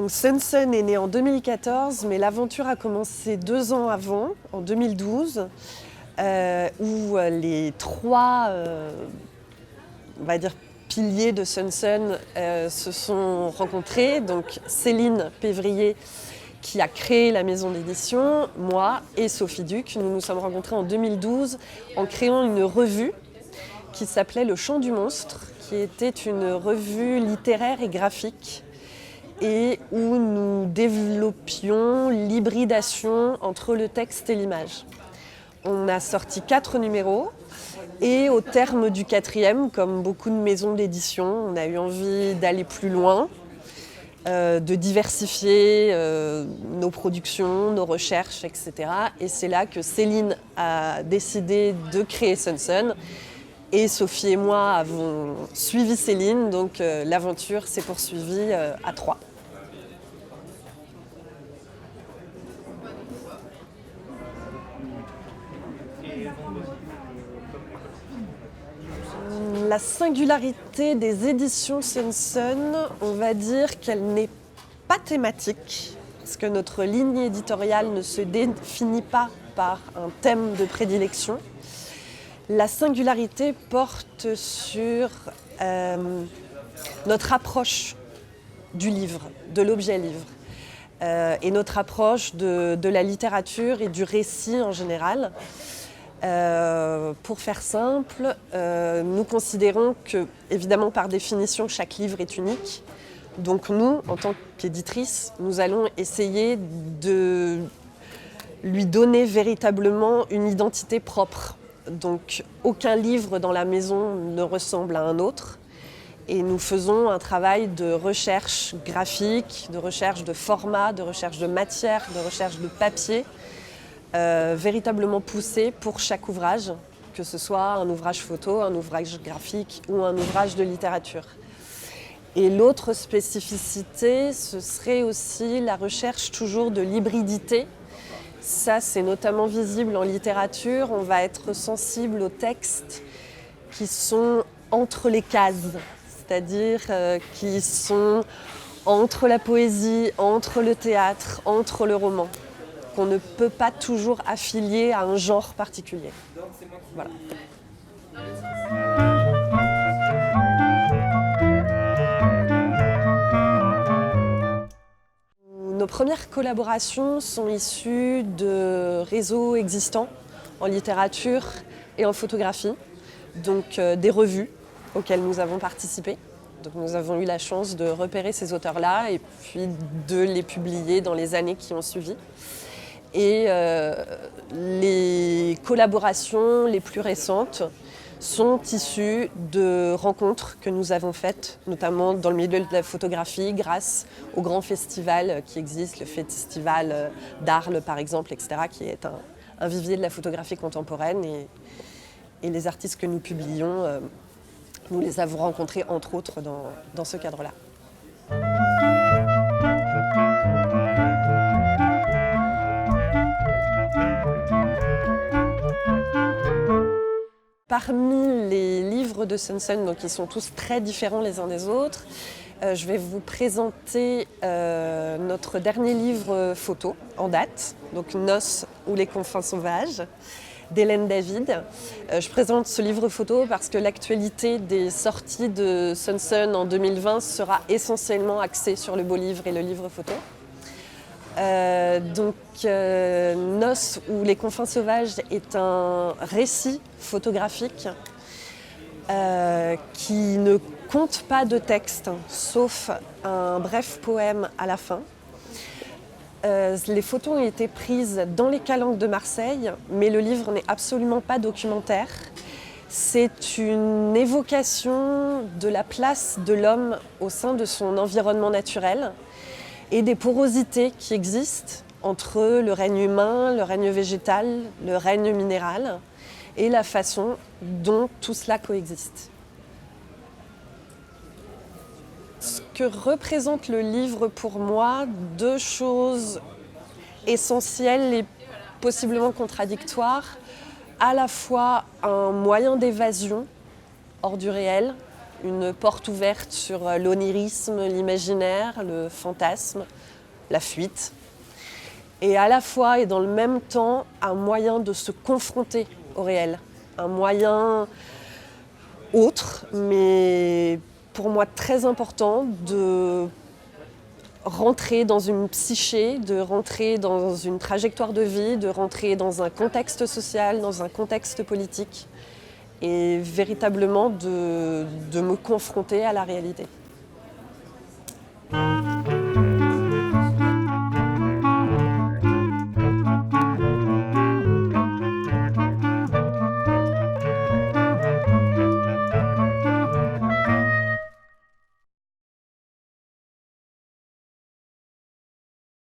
Donc Sun est né en 2014, mais l'aventure a commencé 2 ans avant, en 2012, où les trois, on va dire, piliers de Sun se sont rencontrés. Donc Céline Pévrier, qui a créé la maison d'édition, moi et Sophie Duc. Nous nous sommes rencontrés en 2012 en créant une revue qui s'appelait Le Chant du Monstre, qui était une revue littéraire et graphique et où nous développions l'hybridation entre le texte et l'image. On a sorti 4 numéros et au terme du 4e, comme beaucoup de maisons d'édition, on a eu envie d'aller plus loin, de diversifier nos productions, nos recherches, etc. Et c'est là que Céline a décidé de créer Sun. Et Sophie et moi avons suivi Céline, donc l'aventure s'est poursuivie à 3. La singularité des éditions Sun, on va dire qu'elle n'est pas thématique, parce que notre ligne éditoriale ne se définit pas par un thème de prédilection. La singularité porte sur notre approche du livre, de l'objet livre, et notre approche de la littérature et du récit en général. Pour faire simple, nous considérons que, évidemment, par définition, chaque livre est unique. Donc nous, en tant qu'éditrice, nous allons essayer de lui donner véritablement une identité propre. Donc aucun livre dans la maison ne ressemble à un autre. Et nous faisons un travail de recherche graphique, de recherche de format, de recherche de matière, de recherche de papier, véritablement poussé pour chaque ouvrage, que ce soit un ouvrage photo, un ouvrage graphique ou un ouvrage de littérature. Et l'autre spécificité, ce serait aussi la recherche toujours de l'hybridité. Ça, c'est notamment visible en littérature. On va être sensible aux textes qui sont entre les cases, c'est-à-dire qui sont entre la poésie, entre le théâtre, entre le roman, qu'on ne peut pas toujours affilier à un genre particulier. Voilà. Nos premières collaborations sont issues de réseaux existants en littérature et en photographie, donc des revues auxquelles nous avons participé. Donc nous avons eu la chance de repérer ces auteurs-là et puis de les publier dans les années qui ont suivi. Et les collaborations les plus récentes sont issues de rencontres que nous avons faites, notamment dans le milieu de la photographie, grâce aux grands festivals qui existent, le festival d'Arles par exemple, etc., qui est un vivier de la photographie contemporaine. Et les artistes que nous publions, nous les avons rencontrés entre autres dans ce cadre-là. Parmi les livres de Sun, donc ils sont tous très différents les uns des autres, je vais vous présenter notre dernier livre photo en date, donc Noces ou les confins sauvages, d'Hélène David. Je présente ce livre photo parce que l'actualité des sorties de Sun en 2020 sera essentiellement axée sur le beau livre et le livre photo. Noces ou les confins sauvages est un récit photographique qui ne compte pas de texte, sauf un bref poème à la fin. Les photos ont été prises dans les calanques de Marseille, mais le livre n'est absolument pas documentaire. C'est une évocation de la place de l'homme au sein de son environnement naturel et des porosités qui existent entre le règne humain, le règne végétal, le règne minéral et la façon dont tout cela coexiste. Ce que représente le livre pour moi, 2 choses essentielles et possiblement contradictoires, à la fois un moyen d'évasion hors du réel, une porte ouverte sur l'onirisme, l'imaginaire, le fantasme, la fuite. Et à la fois et dans le même temps, un moyen de se confronter au réel. Un moyen autre, mais pour moi très important, de rentrer dans une psyché, de rentrer dans une trajectoire de vie, de rentrer dans un contexte social, dans un contexte politique, et véritablement de me confronter à la réalité.